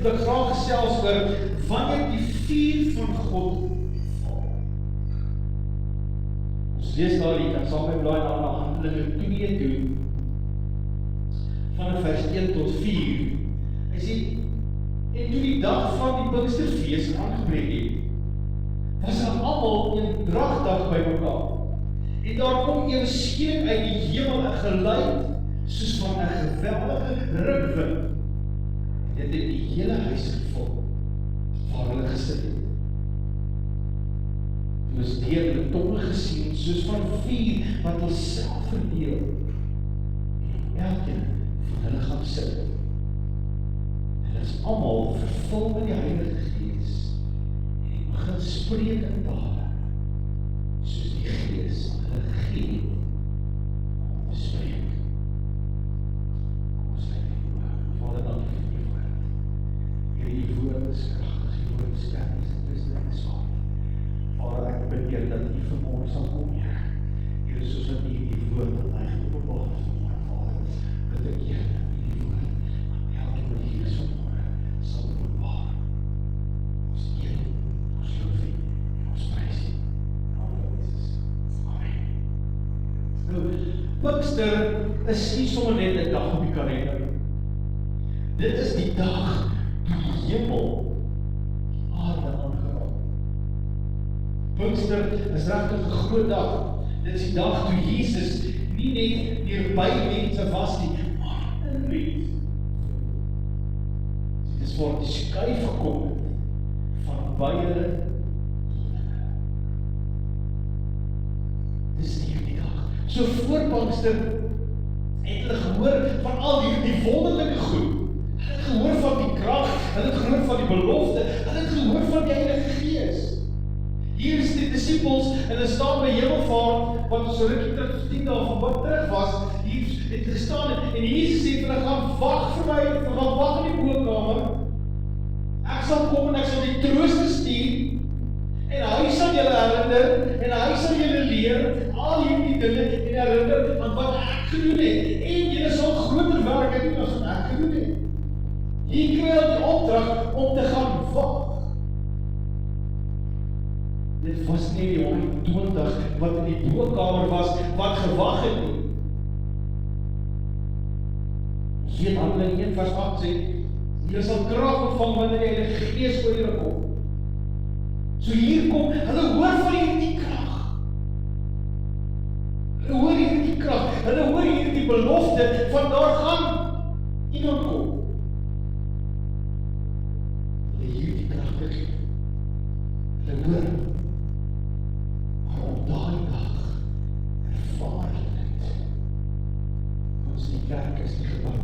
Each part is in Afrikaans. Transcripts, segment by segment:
wil ek graag gesels oor wanneer die vuur van God val. Ons lees daar, jy kan saam met blaai na Handelinge 2 toe, van vers 1 tot 4. Hy sê, en toe die dag van die Pinksterfees aangebreek het, was hulle almal eendragtig by mekaar. En daar kom een skeek uit die hemel, 'n geluid soos van 'n geweldige rukwind. Dit het die hele huis gevul waar hulle gesit het. Toe is deur hulle tonge gesien soos van vuur wat hulself verdeel. En elkeen van hulle gaan sit. Hulle is almal vervul met die Heilige Gees en begin spreek in tale soos die Gees hulle gee om te spreek. Kom ons sê die woord. Vader, dankie vir die woord. Hierdie woord is kragtig, die woord is sterk, dit is swaar. Vader, ek bid Heer dat U vanmôre sal kom, Heer. Heer, soos dat U die woord aan my geopenbaar het vanmôre, Vader, bid ek Heer dat U die woord aan elke wat hier is vanmôre sal openbaar. Ons eer U, ons loof U, en ons prys U. Amen. Nou, Pinkster is nie sommer net 'n dag op die kalender. Dit is die dag toe die hemel die aarde aangeraak. Pinkster is regtig 'n groot dag. Dit is die dag toe Jesus nie net neerby mense was nie, maar in mense. Dit is waar die skuif gekom het van beide. Dis hierdie dag. So voor Pinkster het hulle gehoor van al die wonderlike goed. Hulle het gehoor van die krag, hulle het gehoor van die belofte, hulle het gehoor van die Heilige Gees. Hier is die disippels en hulle staan by Hemelvaart, wat so rukkie terug 10 dae van wat terug was, hier het gestaan en Jesus sê vir hulle, gaan wag vir my, gaan wag in die bokamer. Ek sal kom en ek sal die Trooster stuur en hy sal julle herinner en hy sal julle leer al hierdie dinge en herinner aan wat ek gedoen het en julle sal groter werke doen as wat ek gedoen het. Hier kry hulle die opdrag om te gaan wag. Dit was nie die 120 wat in die bokamer was, wat gewag het nie. Ons weet Handelinge 1 vers 8 sê, julle sal krag ontvang wanneer die Heilige Gees oor julle kom. So hier kom, hulle hoor van hierdie krag. Hulle hoor hierdie krag, hulle hoor hierdie belofte, van daar gaan iemand kom. Hulle hierdie krag begin. Hulle hoor, maar op daai dag ervaar hulle dit. Ons die kerk is nie gebou,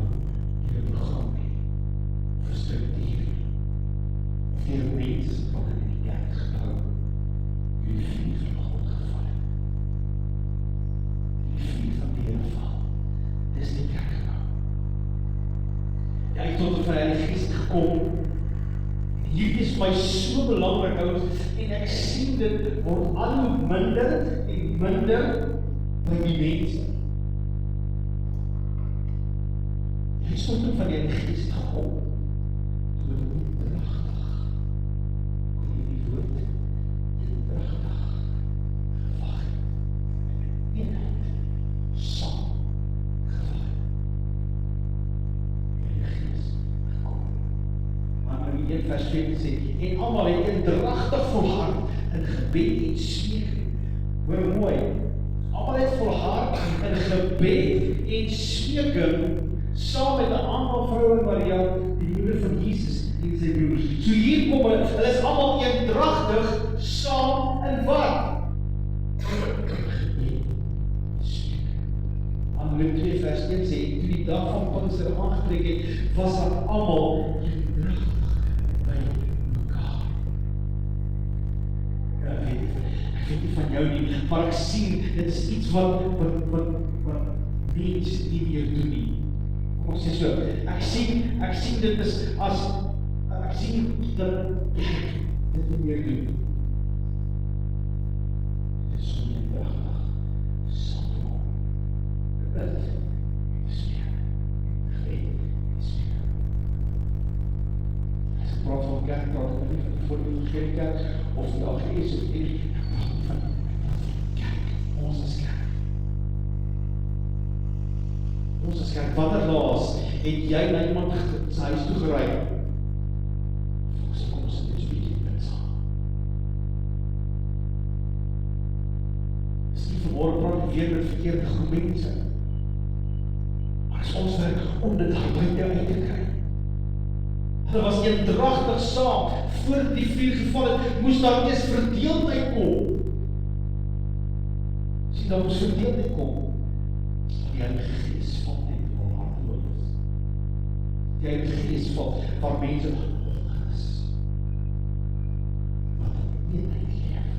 die program nie, of struktuur nie, of die mense wat in die kerk gebou, die vuur van God geval het. Die vuur van die Here val. Dis die kerk gebou. Jy het tot die Heilige Gees gekom. Hierdie is my so belangrik, ouens, en ek sien dit word al hoe minder en minder by die mense. Die gesondheid van die Heilige Gees gekom. Toe word pragtig. Kon jy die woord pragtig gewag. Eenheid, saam gewag. Die Heilige Gees gekom. Maar nou die 1 vers 2 sê, en almal het eendragtig volhard in gebed en smeking. Hoor mooi, almal het volhard in gebed en smeking, saam met 'n aantal vroue en Maria, die moeder van Jesus en sy broers. So hier kom hulle is almal eendragtig, saam in wat? Handelinge 2 vers 1 sê, toe die dag van Pinkster aangebreek het, was hulle almal eendragtig by mekaar. Ja, ek weet nie van jou nie, maar ek sien, dit is iets wat mense nie meer doen nie. Kom ons sê so, ek sien dit is as, ek sien dat dit nie meer doen. Dit is so eendragtig, saam. Dit is meer, gebed, is meer. voor die evangelie kerk, of die AGS, of die van kerk, ons is kerk. Ons is kerk, wanneer laas het jy na iemand sy huis toe gery? Kom ons net so bietjie met saam. Dis nie vanmôre praat ek weer met verkeerde groep mense. Maar is ons werk om dit buite uit te kry. Hulle was eendragtig saam, voor die vuur geval het, moes daar eers verdeeldheid kom. Sien, daar moes verdeeldheid kom. Die Heilige Gees val net waar harteloos is. Die Heilige Gees val waar mense honger is. Wat het eenheid leef.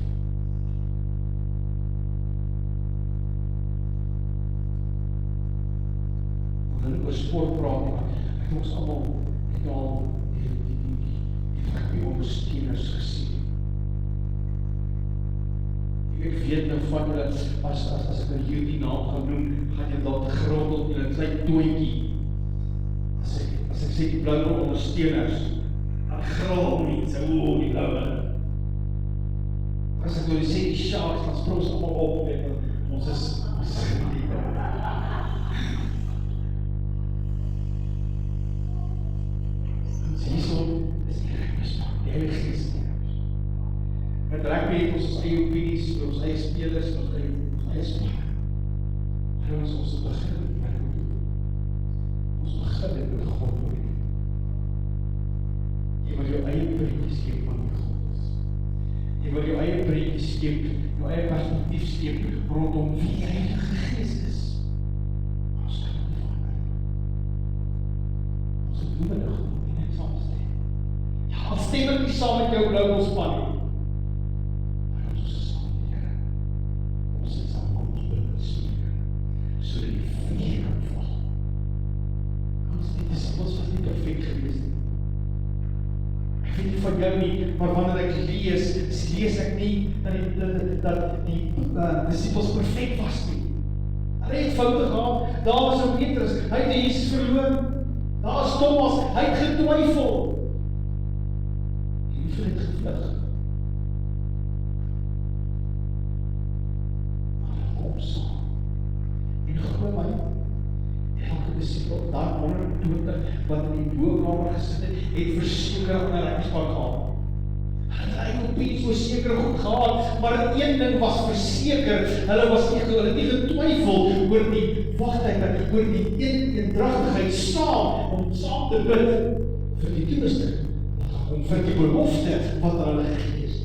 Wanneer ek oor sport praat, het ons allemaal het al die ondersteuners gesien. Ek weet nou van julle, as ek nou hierdie naam gaan noem, gaan jy dalk geroddel in 'n klein toetjie. As ek sê die blou ondersteuners, dan gril mense, die bloue. As ek nou sê die Sharks, dan spring ons allemaal op, ons is hierso is die regmispak, die Heilige Gees. Met rugby het ons eie opinies, ons eie spelers, ons eie span. Maar ons begin met God oor. Jy wil jou eie prentjie skep van wie God is. Jy wil jou eie prentjie skep, jou eie perspektief skep rondom wie die Heilige Gees is. Ons kan nie verander. Ons het nodig om net saam te stem. Ja, al stem ek nie saam met jou blou span nie. Van jou nie, maar wanneer ek lees ek nie dat die disciples perfek was nie. Hulle het foute gehad, daar was ook Petrus, hy het Jesus verloor, daar is Thomas, hy het getwyfel. En hoeveel het gevlug? Maar hulle kom saam. En glo my, elke discipel, daar 120 wat in die boekamer gesit het verseker aan 'n regspan gehad. Hulle het opinie so seker goed gehad, maar een ding was verseker, hulle het nie getwyfel oor die wagtyd, oor die eendragtigheid saam, om saam te bid vir die toerusting, om vir die belofte wat hulle gegee is.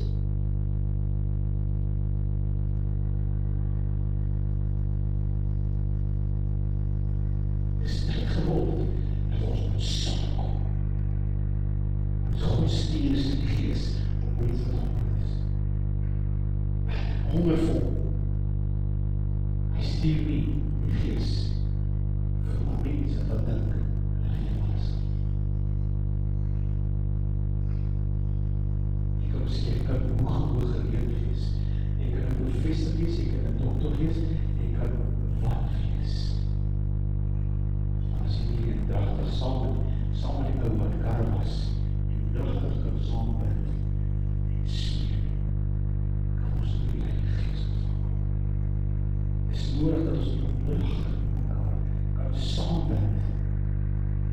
Dis tyd geword dat ons moet saamkom. Ons God stuur sy Gees op mense wat honger is. Hongervol. Hy stuur nie die Gees vir mense wat dink dat hy was. Ek kan sê, ek kan hoog geleerd wees. Ek kan 'n professor wees, ek kan 'n dokter wees, ek kan wat wees. As jy nie dragtig saam met die ou wat kar was, en dragtig kan saam bid, en sien, kan ons nie die Heilige Gees ontvang. Het is nodig dat ons dragtig met mekaar kan saam bid,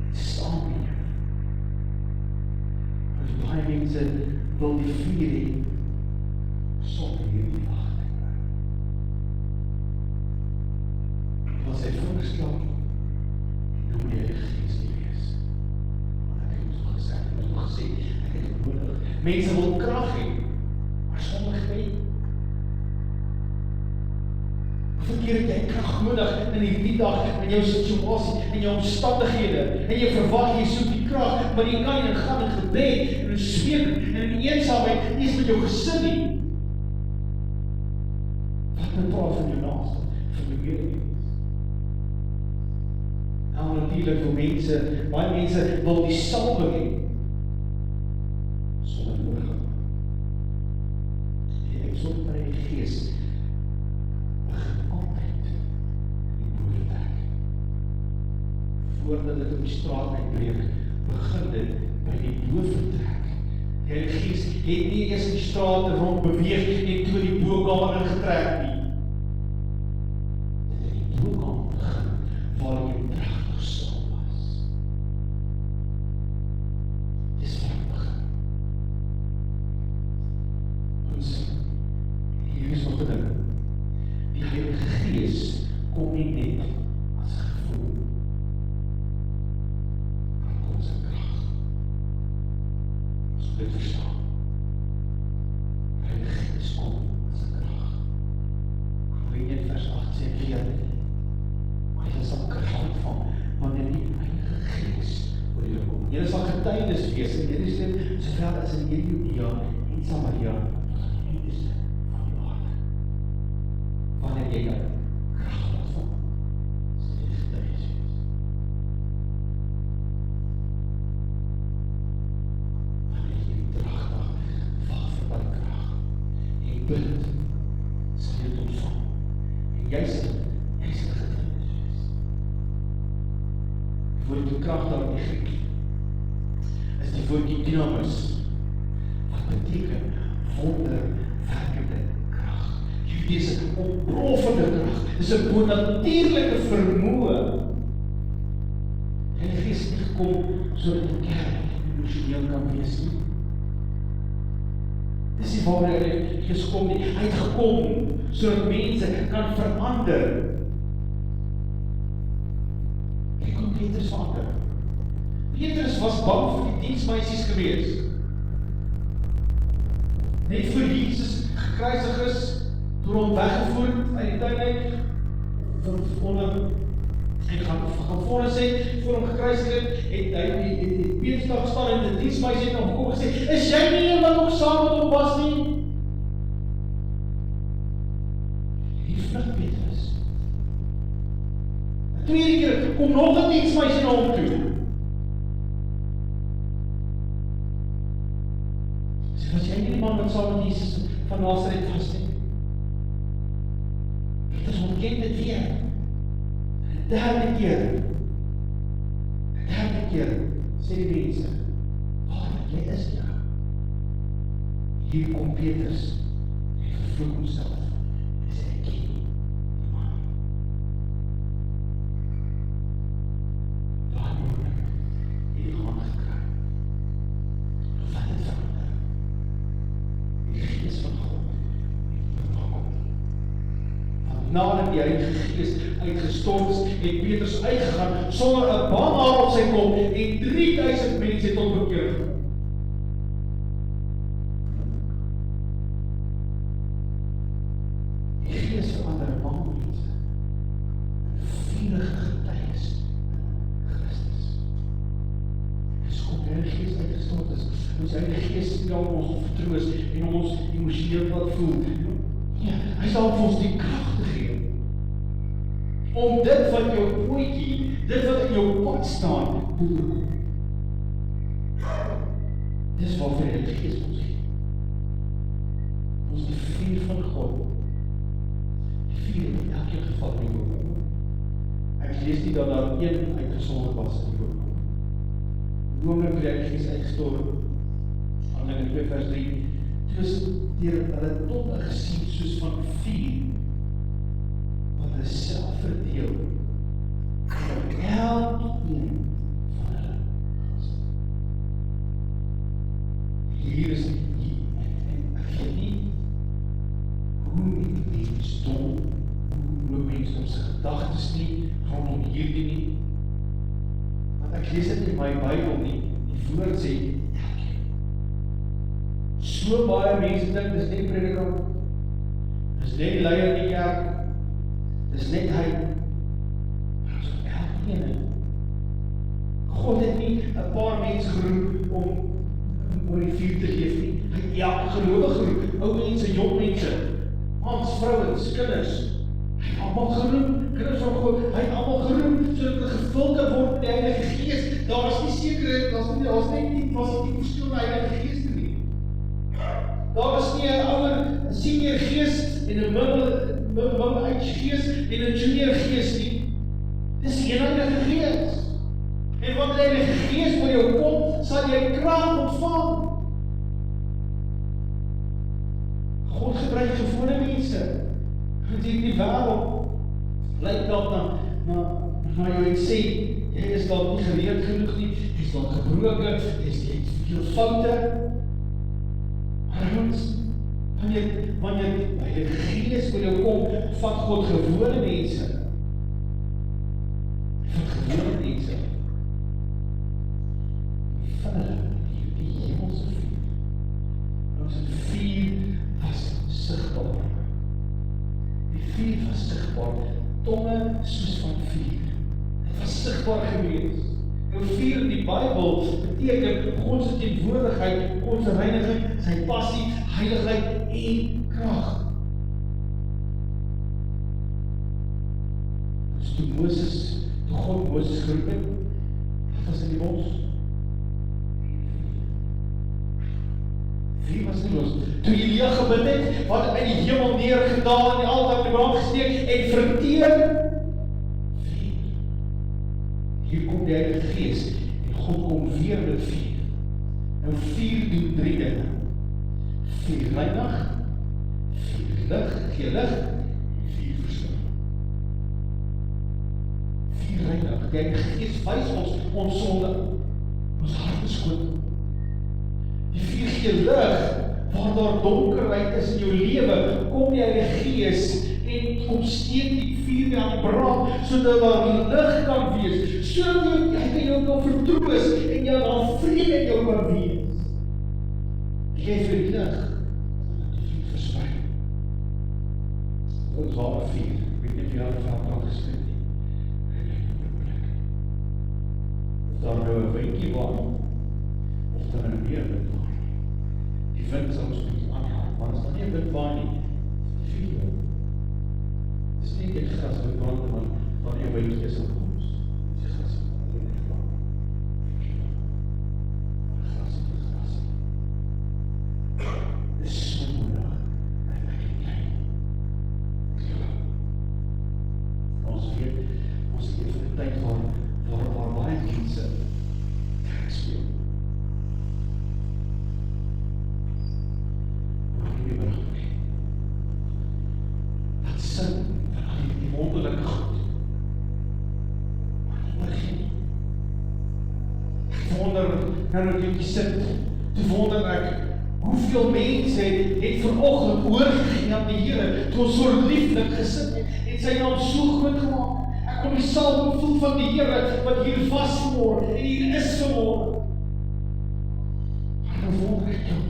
en saam leef. Want baie mense wil die vuur hê, sonder hierdie wagtyd. Was hy voorgesteld, noem die Heilige Gees nie wees. Want ek het ons al gesê, ek het het nodig. Mense wil krag hê, maar sonder gebed. Hoeveel keer het jy krag nodig in die dag, in jou situasie, in jou omstandighede, en jy verwag, jy soek die krag, maar jy kan nie, gaan in gebed, en in smeek, en in eensaamheid, nie eens met jou gesin nie. Wat bepaal van jou naaste, van jou medemens? Nou natuurlijk vir mense, baie mense wil die salwing hê, sonder nodig. Die exalterende Gees begin altyd in die boventrek. Voordat dit op die straat uitbreek, begin dit by die boventrek. Die Heilige Gees het nie eers in die strate rond beweeg en toe die bokamer ingetrek nie. Dit het die bokamer begin, waar jy prachtig stil was. Dis waar het begin. Ons, hier is nog 'n ding. Die Heilige Gees kom nie net as gevoel. Maar kom as 'n krag. Ons moet dit verstaan. Die Heilige Gees kom as 'n krag. Romeine vers 8 sê hier, maar jy sal krag ontvang wanneer die Heilige Gees oor jou kom. Jy sal getuienis wees in Jerusalem, sowel as in Judea en Samaria, tot aan die uiterste van die aarde. Wanneer jy dan krag ontvang, sal jy getuienis wees. Wanneer jy dragtig wag vir daai krag en bid, sal jy dit ontvang. En jy sal getuienis wees. Die woord krag daar in die Griek is die woordjie dynamis, wat beteken wonderwerkende krag. Dis 'n ontploffende krag. Dis 'n bonatuurlike vermoë. Die Gees het nie gekom sodat die kerk emosioneel kan wees nie. Dis nie waar hy gekom nie. Hy het gekom sodat mense kan verander. Hy kon Petrus verander. Petrus was bang vir die diensmeisies gewees. Net voor Jesus gekruisig is, toe hom weggevoer uit die tuin uit, en gaan voor sê, voor hom gekruisig het hy Petrus daar gestaan en die diensmeisie het hom gekom gesê, is jy nie een wat ook saam met hom was nie? Hier vlug Petrus. Die tweede keer kom nog 'n diensmeisie na hom toe. Was jy nie die man wat saam met Jesus van Nazareth was nie? Petrus ontken dit weer. Die derde keer, sê die mense, jy is nou. Hier kom Petrus, en vervloek homself, en sê, ek ken nie die man. Daar moet ek die hand gekry. Wat het verander? Die Gees van God nadat die Heilige Gees uitgestort is, het Petrus uitgegaan sonder 'n bang haar op sy kop en 3000 mense het tot bekering gekom. Die Gees verander bang mense in vurige getuies in Christus. Dis kom die Heilige Gees uitgestort is. Ons Heilige Gees kan ons vertroos en ons emosioneel wat voel. Ja, hy sal vir ons die krag te gee. Om dit wat jou ooitjie, dit wat in jou pad staan, te doen. Dis wat vir die Gees ons gee. Ons die vuur van God. Die vuur in elke geval in die boek. Ek lees nie dat daar een uitgesonderd was in die boek. Noemlik die Heilige Gees uitgestort. Handelinge 2 vers 3. Dus deur hulle tot gesien soos van vuur, wat hulle self verdeel, elkeen van hulle. Hier is die, en ek weet nie, hoe mens dom, hoe mens om sy gedagtes nie, rondom hierdie nie, want ek lees dit in my Bybel nie, die woord sê, so baie mense dink, dis net die predikant, dis net die leier in die kerk, dis net hy, maar so elkeen. God het nie 'n paar mense geroep om die vuur te geef nie, hy het elke gelowige geroep, ou mense, jong mense, mans, vrouens, kinders, hy het almal geroep, kinders van God, hy het almal geroep, sodat hulle gevul kan word met die Heilige Gees. Daar is nie sekere, daar is net nie verskillende Heilige Gees nie. Daar is nie 'n ouer senior gees en 'n middle-age gees en 'n junior gees nie. Dis die Heilige Gees. En wat die Heilige Gees vir jou kom, sal jy krag ontvang. God gebruik gewone mense. Want die wêreld lyk dalk na jou en sê, jy is dalk nie geleerd genoeg nie, jy is dalk gebroken, jy het veel foute. Maar ons, wanneer by die Gees oor jou kom, vat God gewone mense. Vat gewone mense. Van hulle, die hemelse vuur. Ons het vuur was sigbaar. Die vuur was sigbaar, tonge soos van vuur. Het was sigbaar gewees. Nou vuur in die Bybel beteken God se teenwoordigheid, God se reiniging, sy passie, heiligheid en krag. Dus toe God Moses geroep het, wat was in die bos? Vuur was in die bos. Toe Elia gebid het, wat uit die hemel neergedaal en die altaar op die brand gesteek en verteer. Hier kom die Heilige Gees en God kom weer met vuur. Nou vuur doen 3 dinge. Vuur reinig, vuur lig, gee lig, en vuur verskoon. Vuur reinig, die Heilige Gees wys ons sonde, ons hart skoon. Die vuur gee lig, waar daar donkerheid is in jou lewe, kom die Heilige Gees en kom steek die vuur aan die brand, sodat daar lig kan wees, sodat hy kan jou kan vertroos en jy dan vrede in jou kan wees. Jy vir die lig, dat die vuur versprei. Ons ware vuur, ek weet nie of jy al veld geskryf nie, of daar nou 'n windjie waai, of daar nou meer wind waai. Die wind sal ons nie aanhaal, maar as daar nie wind waai nie, vuur. Dis nie net gras wat brand, maar die windjie is op ons. Dis gras wat alleen in brand. Gras op gras. Dis so nodig, en ek en jy. Ons weet, ons het even 'n tyd waar baie mense kerk speel. Maar nie meer begin. Dat sin van die wonderlike goed. Maar nie begin. Ek wonder, nou dat jy sit, toe wonder ek, hoeveel mense het vanoggend oorgegee aan die Here, toe ons so lieflik gesit het, en sy naam so groot gemaak. Ek kon die salwing voel van die Here, wat hier was vanmorgen, en hier is vanmorgen. Maar nou wonder ek jou,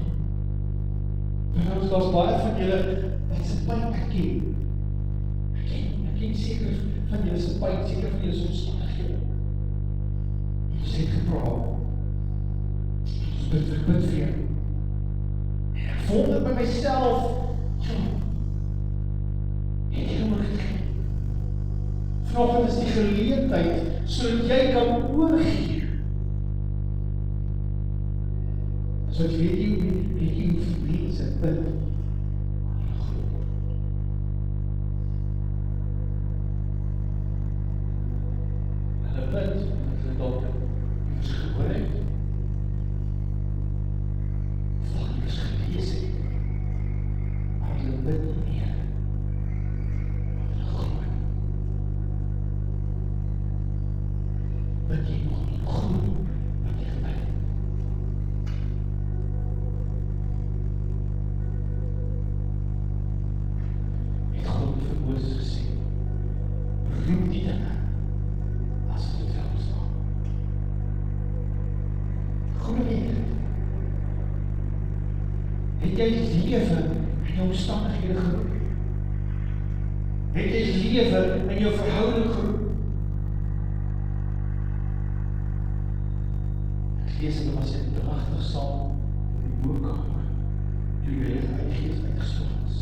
want daar's baie van julle, wat sy pyn erken. Ek ken seker van julle sy pyn, seker van julle sy omstandighede. Ons het gepraat. Ons bid vir jou. Ek wonder by myself, het jy oorgegee? Vanoggend is die geleentheid, sodat jy kan oorgee. Sodat jy weet jy hoeveel mense bid. Hulle bid, hulle dalk iets gehoor het. Dalk iets gelees het. Maar hulle bid nie meer. Hulle glo. Bid jy nog nie glo wat jy gebid het. Het God vir Moses gesê, roep die dinge as dit wel bestaan. Glo jy dit? Het jy lewe in jou omstandighede geroep? Het jy lewe in jou verhouding geroep? Ek lees hulle was in 80 saal in die boekkamer, toe die Heilige Gees uitgestort is.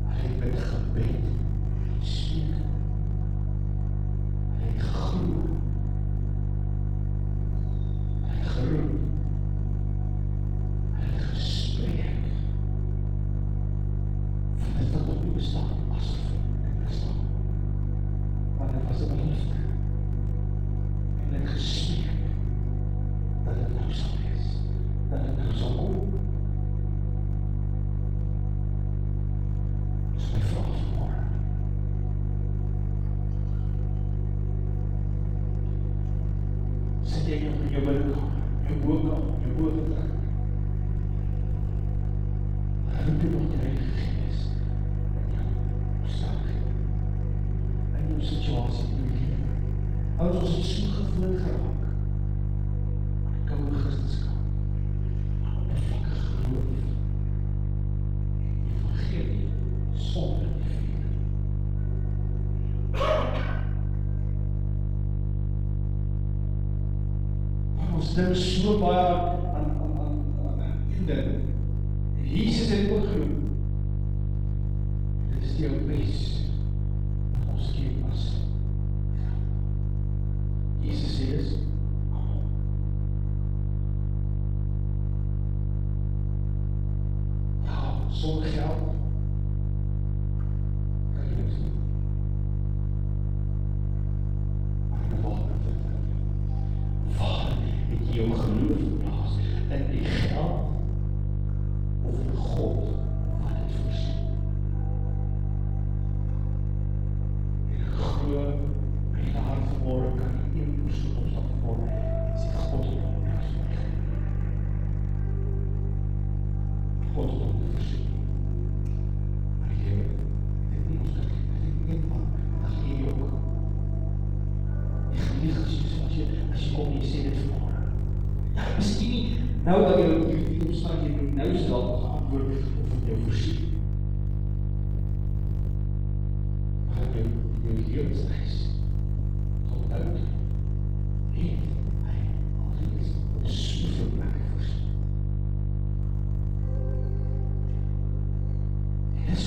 Hy het met gebed smeek. Hy het geglo. Hy het geroep. Hy het gespreek. Van dit wat op die bestaan, asof dit bestaan. Maar dit was 'n belofte. En hy het gespreek. Dat het nou sal wees, dat het nou sal kom. roep jy nog die Heilige Gees in jou omstandighede, in jou situasie, in jou lewe. Ouers, ons het so gewoond geraak aan die koue Christenskap, aan vlakke geloof, en evangelie sonder die vuur. Maar ons dink so baie aan een ding. Jesus het ook genoem. Dit is jou bes. Ons ken as Jesus sê is ja, sonder geld kan jy niks doen. Maar waar het jy jou geloof geplaas in die geld of in God wat het voorsien? En ek glo in die hart vanmorgen kan die een persoon opstaan vanmorgen en sê God het hom voorsien. God het hom voorsien. Maar die Heer het nie ons dit een man, dat gee jy ook. Die geliefd as jy kom en jy sê dit vanmorgen. Ja, miskien nie nou dat jy die omstandighede nou sal geantwoord of het jou voorsien. Maar jou lewensreis tot uit het hy alreeds op soveel plekke voorsien. En dis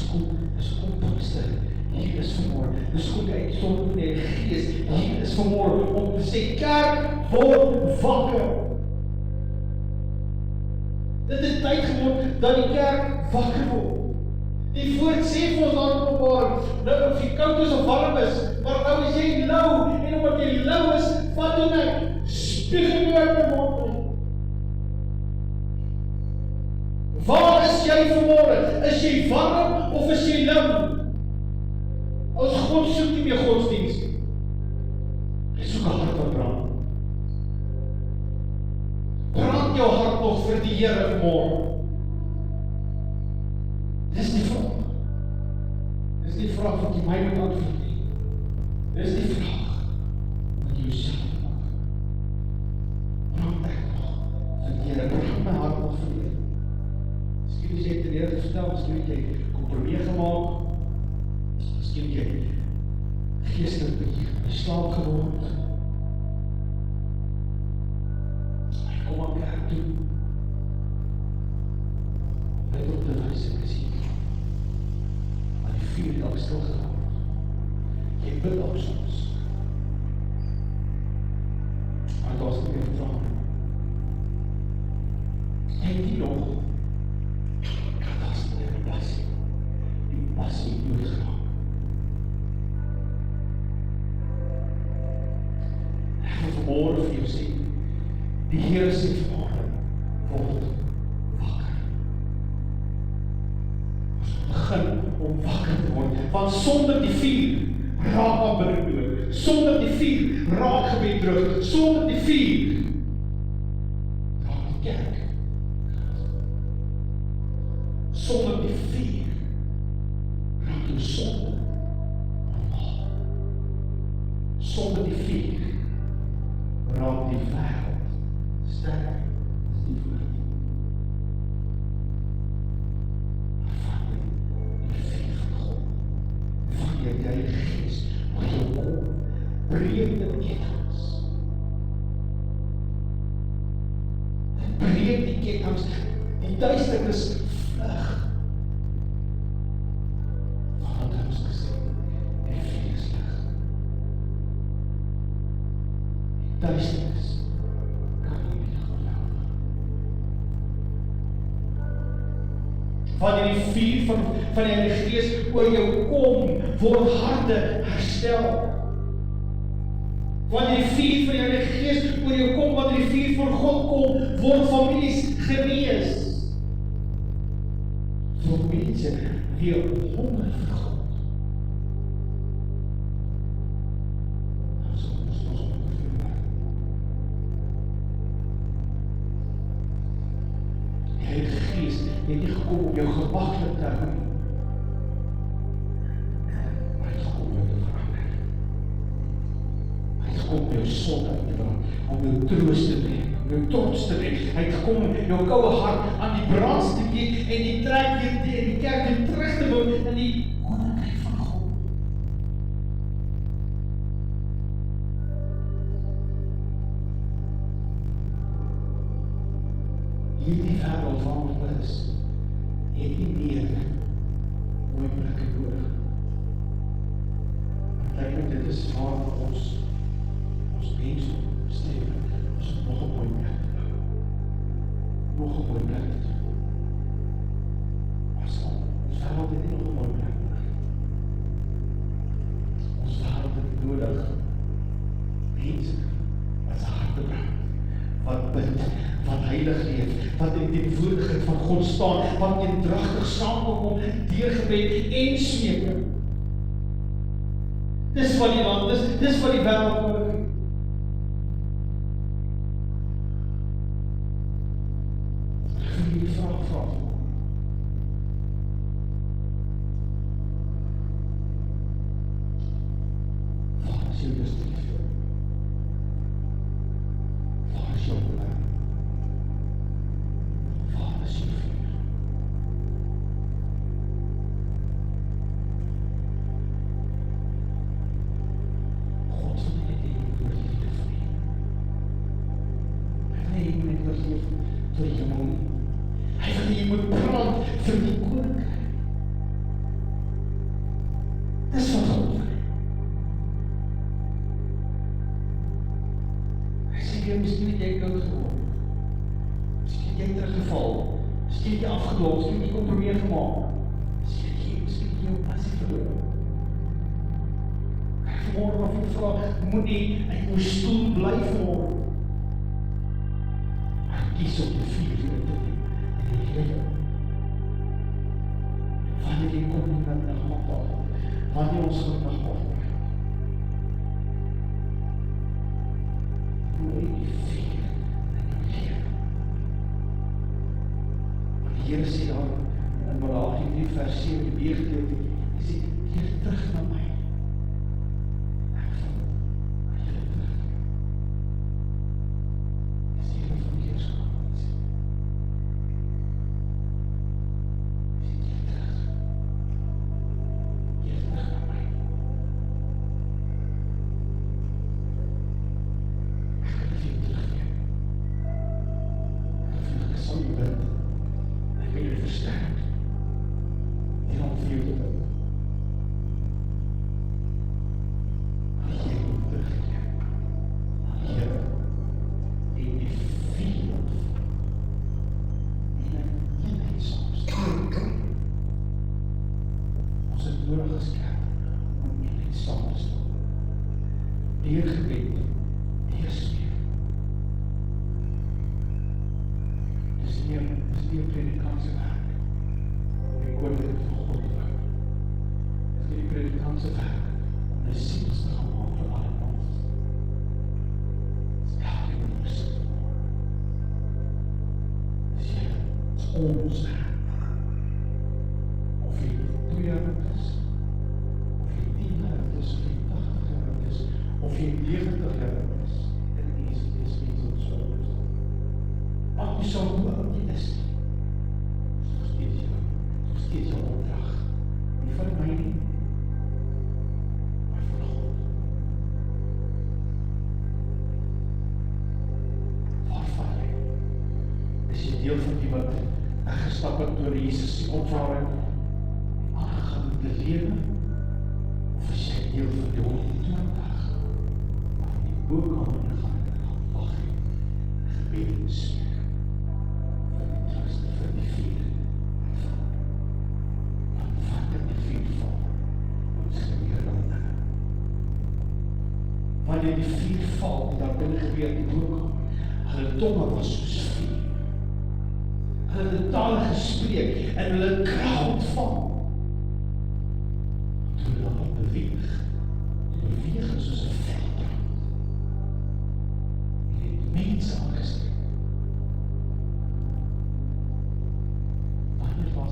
kom Pinkster, hier is vanmorgen, dis kom die uitsondering van die Gees, hier is vanmorgen om te sê, kerk word wakker. Dit is tyd geword dat die kerk wakker word. Die woord sê vir ons daar op Openbaring, nou of jy koud is of warm is, maar nou is jy lou, en omdat jy lou is, vat jy net, spiegel jy uit die mond in. Waar is jy vanmorgen? Is jy warm of is jy lou? As God soek nie meer godsdienst. Hy soek 'n hart wat brand. Brand jou hart nog vir die Here vanmorgen. Dis die vraag. Dis die vraag wat jy my moet antwoord nie. Dis die vraag wat jy jouself moet antwoord. Brand ek nog vir die Here, brand my hart nog vir die Here. Miskien is jy teleurgestel, miskien het jy kompromie gemaak, miskien het jy geestelik beslaap geword. Kom aan kerk toe. Net op te wys ek is hier. Maar die vuur het al stil geword. Jy bid ook soms. Maar daar is nie meer vraag. Denk die nog, daar is nie meer passie. Die passie doodgeraak. Ek wil vanmorgen vir jou sê, die Heer sê vanmorgen, word wakker. Ons begin om wakker te word, want sonder die vuur raak aanbidding dood, sonder die vuur raak gebed terug, sonder die vuur raak die kerk. Sonder die vuur raak jou sonde normaal. Sonder die vuur raak die wêreld sterk as die vuur. Van die vuur van God, van die Heilige Gees, wat jou kom, breek dit kettinge. Dit breek die kettinge, die duisternis vlug. Wat het ons gesê? Die vuur is lig. Die duisternis kan nie meer geloof. Wanneer die vuur van die Heilige Gees oor jou kom, word harte herstel. Wanneer die vuur van die Heilige Gees oor jou kom, wanneer die vuur van God kom, word families genees. Vir mense weer honger vir God. Ons Die Heilige Gees het nie gekom gekom om jou gemaklik te hou nie. Hy het gekom om jou te verander. Hy het gekom om jou sonde uit te brand, om jou troos te bring, om jou trots te bring. Hy het gekom om jou koue hart aan die brand te gee en die trek weer in die kerk weer terug te bou in die koninkryk van God. Hierdie wêreld waarin ons is, het nie meer mooi plekke nodig. Kyk net, dit is waar ons mens streef. Ons het nog 'n mooi plek te bou. Nog 'n mooi plek te doen. Ons wêreld het nie nog 'n mooi plek nodig. Ons wêreld het nodig mense wat se harte brand, wat bid, wat heilig leef, wat in die teenwoordigheid van God staan, wat eendragtig saamkom deur gebed en smeking. Dis wat die land, dis wat die wêreld nodig het. Ek wil jullie vraag vra. Waar is jou liefde? Waar is jou belang? Waar is jou vuur? God wil nie net oor liefde vir jou. Hy wil nie net oor liefde vir jou nie. Hy wil nie jy moet brand vir die koninkryk. Dis wat God wil. Hy sê jy miskien het jy dood geword. Miskien het jy teruggeval. Miskien het jy afgedwaal, miskien het jy kompromie gemaak. Miskien het jy jou passie verloor. Ek vanmorgen of jy vraag, moet nie in jou stoel bly vanmorgen. Maar kies op die vuur te doen. En die Here. Wanneer jy kom in dat nagmaal, wanneer ons gaan nagmaal, mooi die vuur in jou lewe. Want die Here sê daar in Malagi 3 vers 7 die B-gedeelte, hy sê, keer terug na my. Ek wil julle terug. Dis die Here van die Heerskappy. Ons of jy 2 jaar is, of jy 10 jaar is, of jy 80 jaar is, of jy 90 jaar is, dit is nie so is. Maak nie so hoe oud jy is nie. Soos steeds jou opdrag. Nie van my nie, maar van God. Waarvan jy? Is jy deel van die wat gestap het door Jesus die opvaring aangegaan te lewe, of is jy deel van die 120 waar die boekkamer gaan wag en gebed en smeek vir die trust, vir die vuur want wat in die vuur val ons gebeur dan wanneer die vuur val en daar binnen gebeur die boekkamer hulle tonge was soos vuur. Hulle het tale gespreek en hulle krag ontvang. Toe hulle op beweeg soos 'n veldbrand. En het mense aangesteek. Wanneer was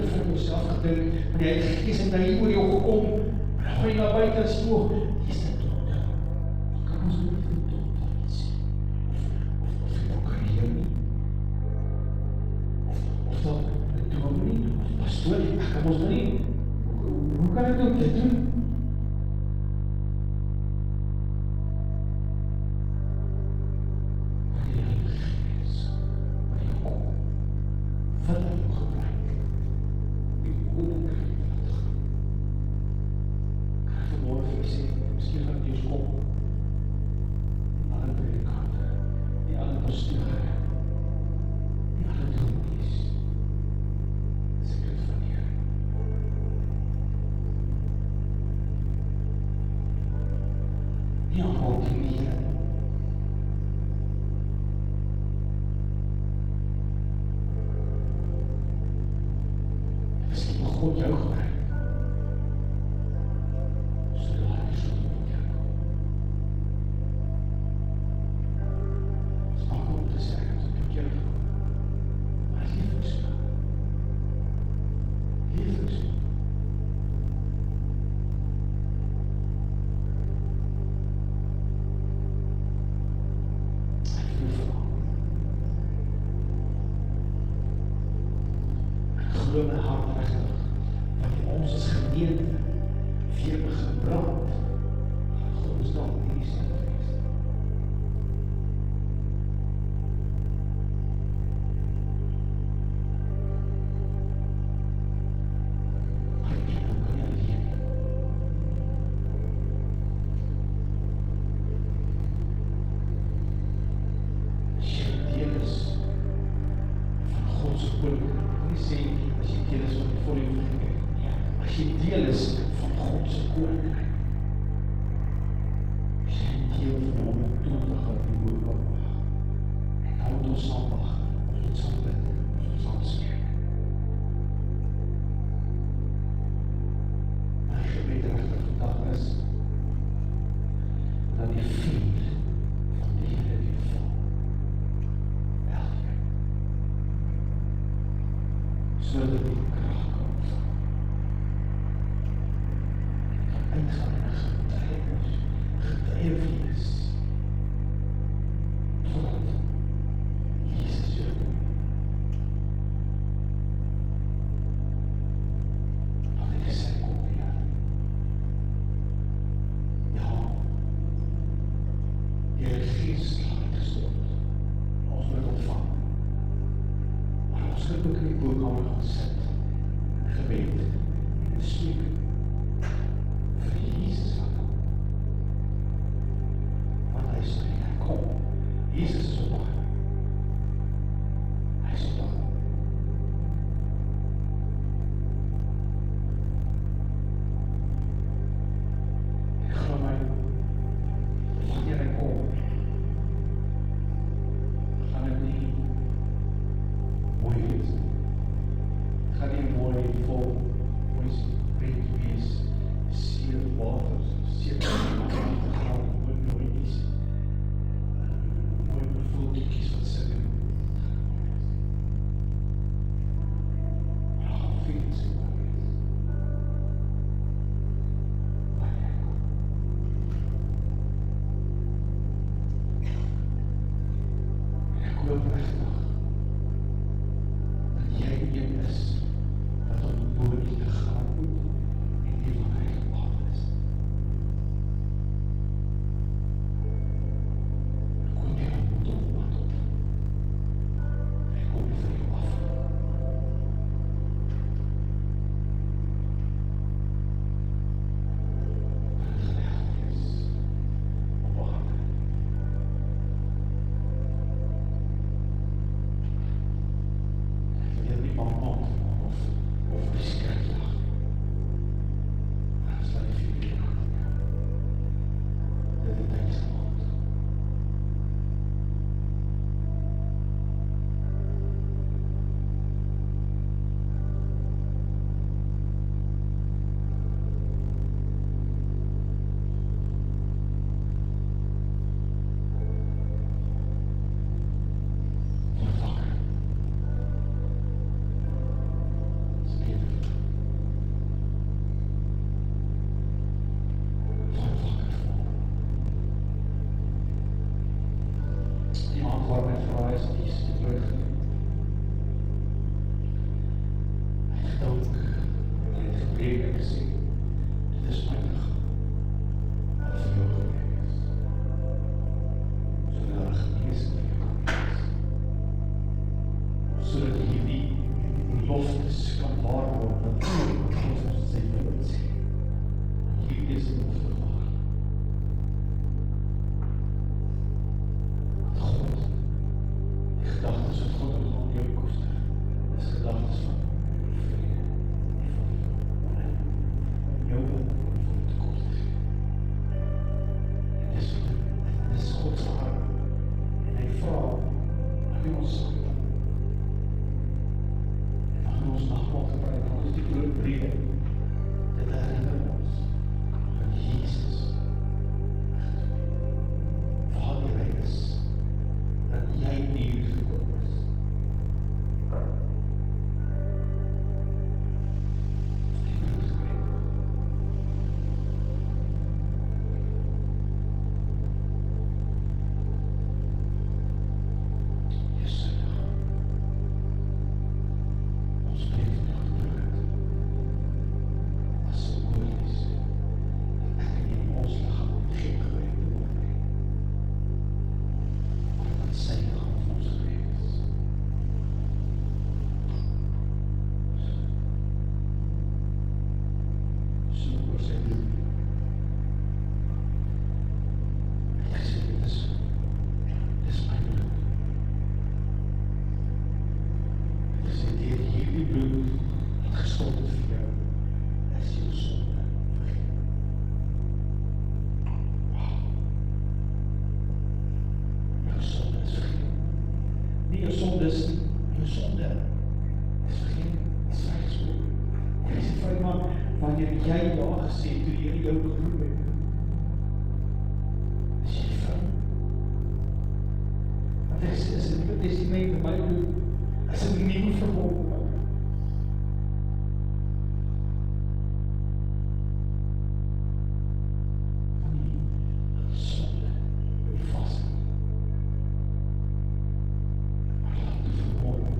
het vir jouself gedink, want die Heilige Gees het nou hier oor jou gekom, maar dan gaan jy na buite en sê, hier is dit tot nou. Kan ons nie dit tot iets sê? Of jy ook karriere nie? Of dat die droom nie? Of pastoor nie? Kan ons nie? Hoe kan ek ook dit doen? God jou gebruik. Sodat hy so op jou kom. Het is makkelijk om te zeggen, het is op jou gekom. Maar het lieflijk so. Lieflijk so. Ek wil verlang. Ek glo my hart regtig. Ons as gemeente weer begin brand. God is dan nie sê geweest. Maar ek kan nie alleen. As jy deel is van God se koninkrijk, nie sê as jy deel is van die volgende gemeente. As jy deel is van God se koninkrijk, as jy deel van hom om toe te gaan die woord kan wag, en hou ons sal wag, ons sal bid, ons sal spreek. My gebed regtig vandag is, dat die vuur van die Here weer val. Elke. Sodat die krag kan ontvang. Uitgaan en getuie wees totdat Jesus jou kom. Want dit is sy kom weer. Ja, die Heilige Gees is uitgestort. Ons moet ontvang. Maar ons moet ook in die boekkamer gaan sit en gebed en spreek. waar my vraag is, die is terug. Hy het gedank, hy het gepreek en gesê, dit is my lichaam, wat vir jou gewees is. Sodat daar geneesing vir jou kan wees. Sodat hierdie beloftes kan waar word, wat God ons sy woord sê. Hierdie is die belofte waar. God, die gedagtes wat God wil aan jou koester, is gedagtes van vrede, van jou wil van toekomst. En dis Godse hart. En hy vraag, mag hy ons saam doen. En mag hy ons nagmaal gebruik, want ons die groot brede, dit herinner ons aan Jesus. Waar die hy is, dat jy nie gekoop is. Die brood gebreek. Dis Sondag. Ons breek vandag die brood. As sy woord is, dat ek en jy in ons lichaam geen gebreek behoort nie. Maar dat sy lichaam van ons gebreek is. So oor sy bloed. Hy sê, dit is my bloed. Hy sê, deur hierdie bloed wat gestort het vir jou, is jou sonde vergeef. Wow. Jou sonde is vergeef. Nie jou sonde is, jou sonde is vergeef, is vrygespreek. Jy sê vir my, wanneer jy ja gesê, toe jy jou geroep het, is jy vrou. Want hy sê, is die Nuwe Testament in my bloed, is een nieuwe verbond met my. Van die sonde jou vast. Maar laat die vermoorden,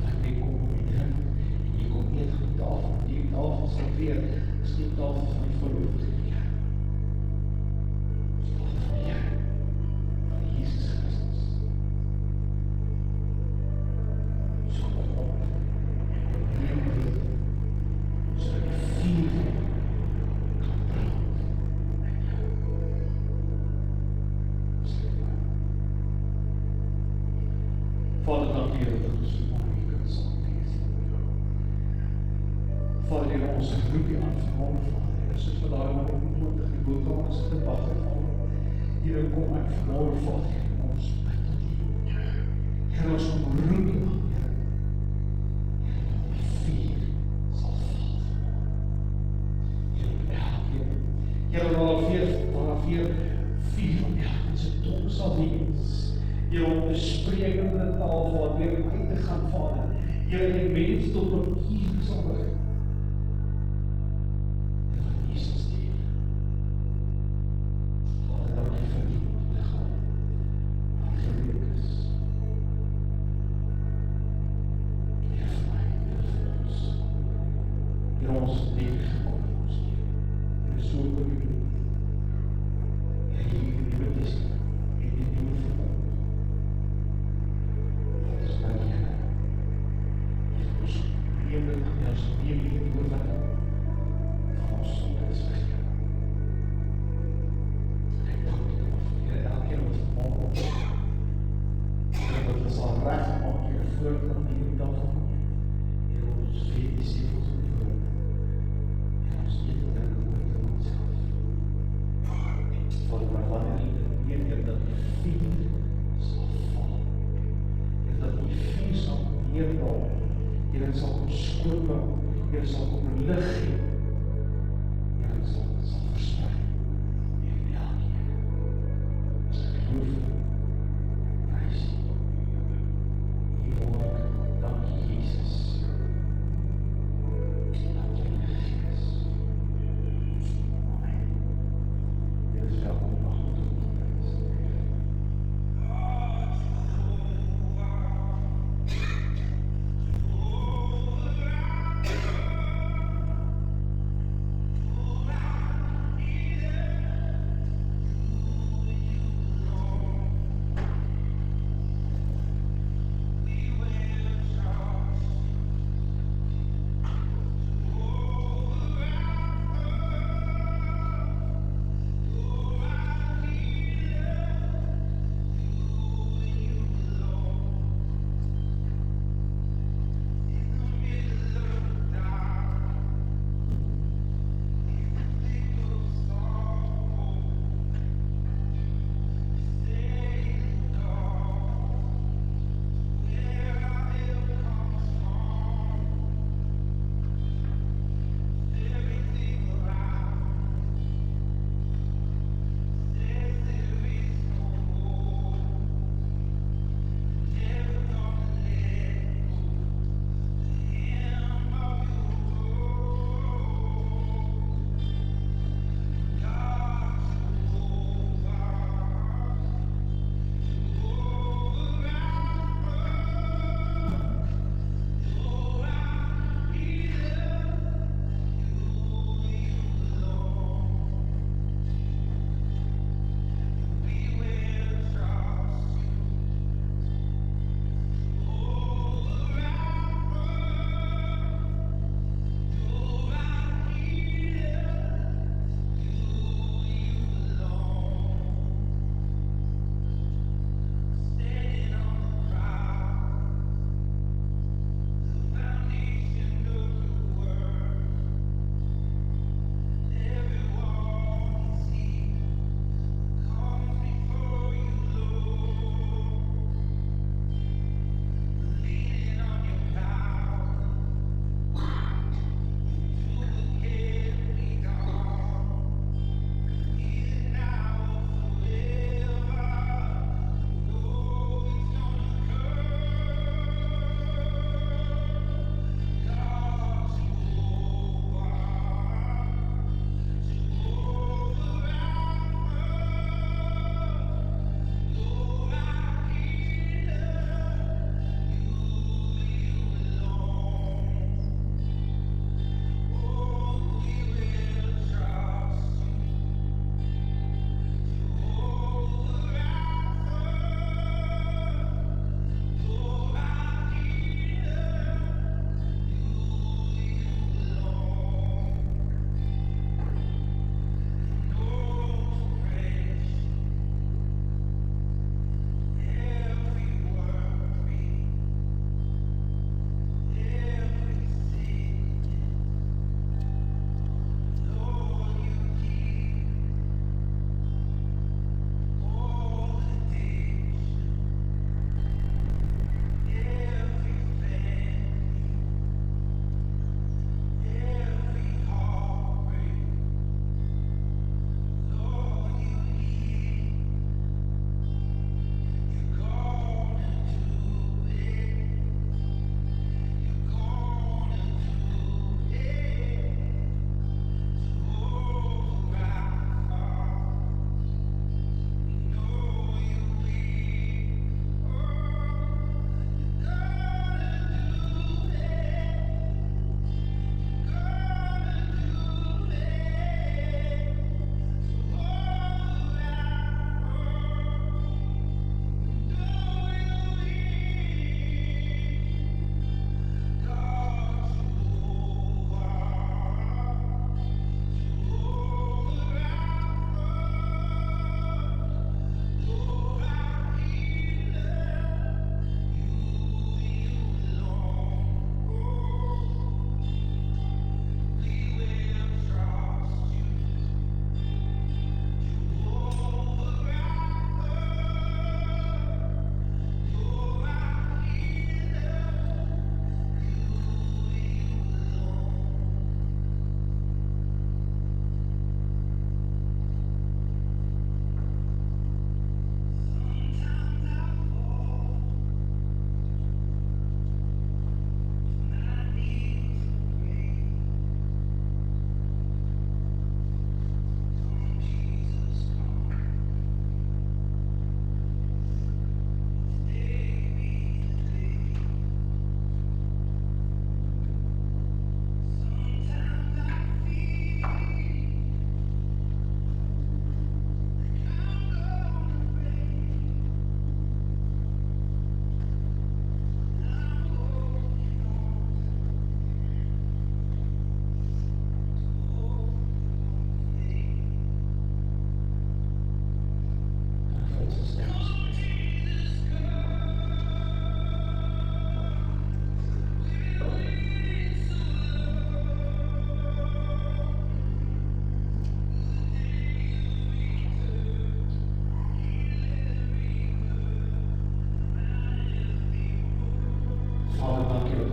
dat jy kom om die drink, en jy kom eet van die tafel, en die tafel sal weer, is die tafel van die verloofde Heer. Is die tafel van die Heer, van Jesus Christus. So kom op, en neem dit, sodat die vuur kan brand in jou. Sluit maar. Vader, dank U dat ons so mooi kan saam wees. Vader, Heer, ons roep U aan vanmorgen, Vader, Heer, soos wat daar in 20 die boek ons te wag, Vader. Here, kom ek vanmorgen, Vader, Heer, ons bid tot U. Heer, ons kom roep U aan, Heer. Heer, dat die vuur sal val vanmorgen. Heer, op elkeen. Heer, waar weer vuur op elkeen sy tong sal wees. Heer, om te spreek in die taal, Vader, weer uit te gaan, Vader. Heer, en die mens tot bekeer sal begin. En van Jesus deel. Vader, dank U vir die lichaam, wat gebreek is. Heer, vir my, Heer, vir ons. Heer, ons leven gekom in ons leven. Heer, so oor U bloed. Heer, hier in die Nuwe Testament, en die nieuwe verbond. Dat is nou Heer. Heer, ons neem dit, en ons neem die oorwinning van ons sonde is vergeef. Ek dank U daarvoor, Heer, elkeen wat vanmorgen ons, Heer, wat ons al recht maak, Heer, voordat die dag van Heer, ons weet die stevels in die woord, en ons eet en drink woord in onszelf. Vader, maar wanneer U dit neem, Heer, dat die vuur sal val, Heer, dat die vuur sal neerdaal, Heer, het sal kom skoonbou, Heer, sal kom lig gee, Heer, het sal verspreid, Heer, in elkeen. As ek loof, prys U, Heer, dank U, Jesus. Dank U, Heilige Gees. Amen. Heer, is welkom, mag goed op die tyd.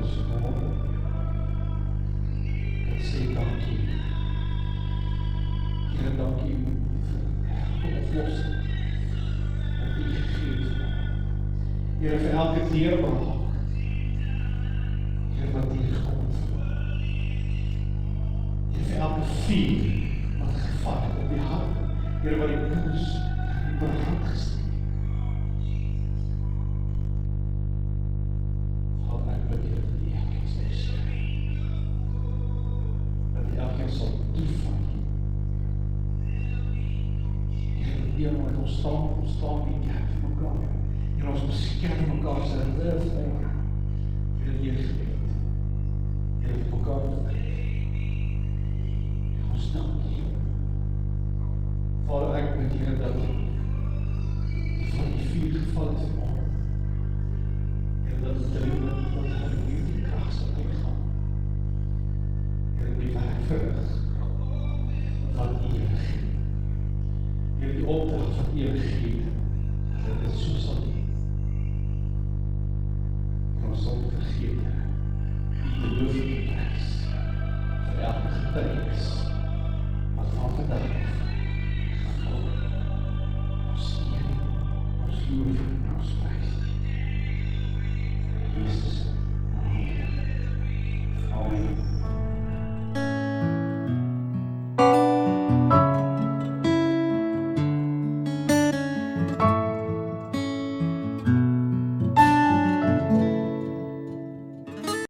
is vanmorgen. Ek sê dankie. Here, dankie vir oplossing wat U gegee het. Here, vir elke deurbraak. Here, wat hier gekom het. Here, vir elke vuur wat gevat het op die hart. Here, wat die kinders in brand gesteek. Vader, ek bid Here vir die elkeen sal sê. Dat die elkeen sal toeval. Here, wat ons staan in die kerk van mekaar. Here, ons beskerm mekaar se rug. Here, die gebed. Here, vir mekaar te ons dank U. Vader, ek bid Here dat van die vuur geval het vanmorgen. Here, dat het dringend dat hulle hierdie krag sal uitgaan. Here, die werk verrig wat U gee. Here, die opdrag wat U gee. Dat dit so sal wees. Ons sal nie vergeet, die beloofde prijs vir elke getuienis wat van vandag gaan kom. Ons eer, ons loof en ons prijs.